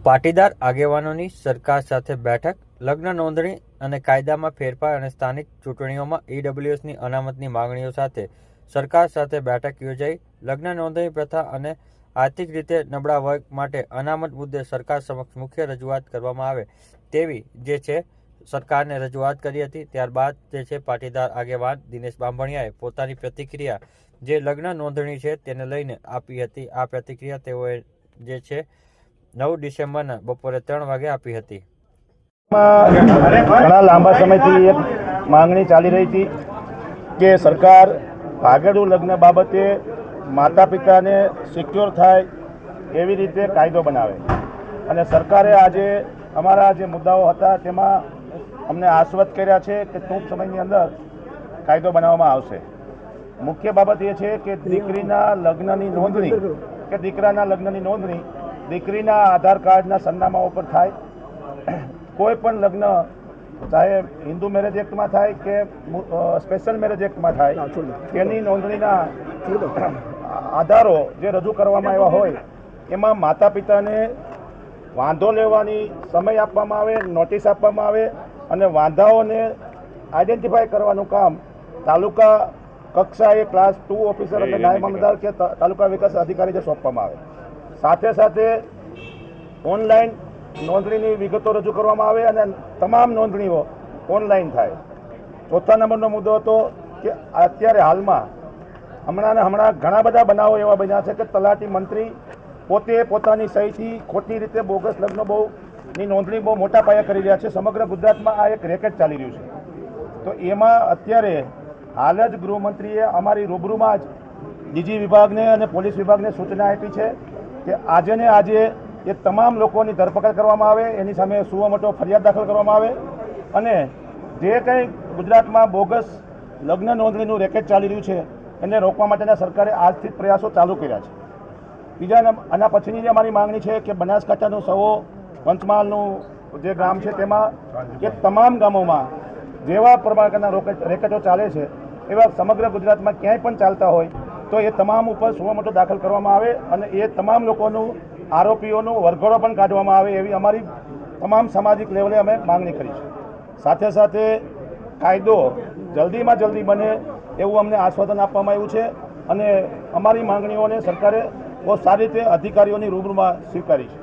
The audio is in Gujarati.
પાટીદાર આગેવાનોની સરકાર સાથે બેઠક, લગ્ન નોંધણી અને કાયદામાં ફેરફાર અને સ્થાનિક ચૂંટણીઓમાં ઈડબ્લ્યુએસની અનામતની માંગણીઓ સાથે સરકાર સાથે બેઠક યોજાઈ. લગ્ન નોંધણી પ્રથા અને આર્થિક રીતે નબળા વર્ગ માટે અનામત મુદ્દે સરકાર સમક્ષ મુખ્ય રજૂઆત કરવામાં આવે તેવી જે છે સરકારને રજૂઆત કરી હતી. ત્યારબાદ જે છે પાટીદાર આગેવાન દિનેશ બાંભણિયાએ પોતાની પ્રતિક્રિયા જે લગ્ન નોંધણી છે તેને લઈને આપી હતી. આ પ્રતિક્રિયા તેઓએ જે છે 9 ડિસેમ્બરના બપોરે 3 વાગે આપી હતી. ઘણા લાંબા સમયથી એક માંગણી ચાલી રહી હતી કે સરકાર ભાગેડુ લગ્ન બાબતે માતા પિતાને સિક્યોર થાય એવી રીતે કાયદો બનાવે, અને સરકારે આજે અમારા જે મુદ્દાઓ હતા તેમાં અમને આશ્વસ્ત કર્યા છે કે ટૂંક સમયની અંદર કાયદો બનાવવામાં આવશે. મુખ્ય બાબત એ છે કે દીકરીના લગ્નની નોંધણી કે દીકરાના લગ્નની નોંધણી દીકરીના આધાર કાર્ડના સરનામા ઉપર થાય. કોઈ પણ લગ્ન ચાહે હિન્દુ મેરેજ એક્ટમાં થાય કે સ્પેશિયલ મેરેજ એક્ટમાં થાય, તેની નોંધણીના આધારો જે રજૂ કરવામાં આવ્યા હોય એમાં માતા પિતાને વાંધો લેવાની સમય આપવામાં આવે, નોટિસ આપવામાં આવે, અને વાંધાઓને આઈડેન્ટિફાય કરવાનું કામ તાલુકા કક્ષાએ ક્લાસ 2 ઓફિસર અને નાયબ મામલતદાર કે તાલુકા વિકાસ અધિકારીને સોંપવામાં આવે. સાથે સાથે ઓનલાઈન નોંધણીની વિગતો રજૂ કરવામાં આવે અને તમામ નોંધણીઓ ઓનલાઈન થાય. ચોથા નંબરનો મુદ્દો હતો કે અત્યારે હાલમાં હમણાં ઘણા બધા બનાવો એવા બન્યા છે કે તલાટી મંત્રી પોતે પોતાની સહીથી ખોટી રીતે બોગસ લગ્નો બહુની નોંધણી બહુ મોટા પાયે કરી રહ્યા છે. સમગ્ર ગુજરાતમાં આ એક રેકેટ ચાલી રહ્યું છે. તો એમાં અત્યારે હાલ જ ગૃહમંત્રીએ અમારી રૂબરૂમાં જ ડીજી વિભાગને અને પોલીસ વિભાગને સૂચના આપી છે કે આજે ને આજે એ તમામ લોકોની ધરપકડ કરવામાં આવે, એની સામે સુઓ મોટો ફરિયાદ દાખલ કરવામાં આવે, અને જે કંઈ ગુજરાતમાં બોગસ લગ્ન નોંધણીનું રેકેટ ચાલી રહ્યું છે એને રોકવા માટેના સરકારે આજથી પ્રયાસો ચાલુ કર્યા છે. બીજા આના પછીની જે અમારી માંગણી છે કે બનાસકાંઠાનું સવો પંચમહાલનું જે ગામ છે તેમાં એ તમામ ગામોમાં જેવા પ્રકારના રેકેટો ચાલે છે એવા સમગ્ર ગુજરાતમાં ક્યાંય પણ ચાલતા હોય તો એ તમામ ઉપર સુઓ મોટો દાખલ કરવામાં આવે અને એ તમામ લોકોનું આરોપીઓનું વરઘોડો પણ કાઢવામાં આવે એવી અમારી તમામ સામાજિક લેવલે અમે માંગણી કરી છે. સાથે સાથે કાયદો જલ્દીમાં જલ્દી બને એવું અમને આશ્વાસન આપવામાં આવ્યું છે, અને અમારી માંગણીઓને સરકારે બહુ સારી રીતે અધિકારીઓની રૂબરૂમાં સ્વીકારી છે.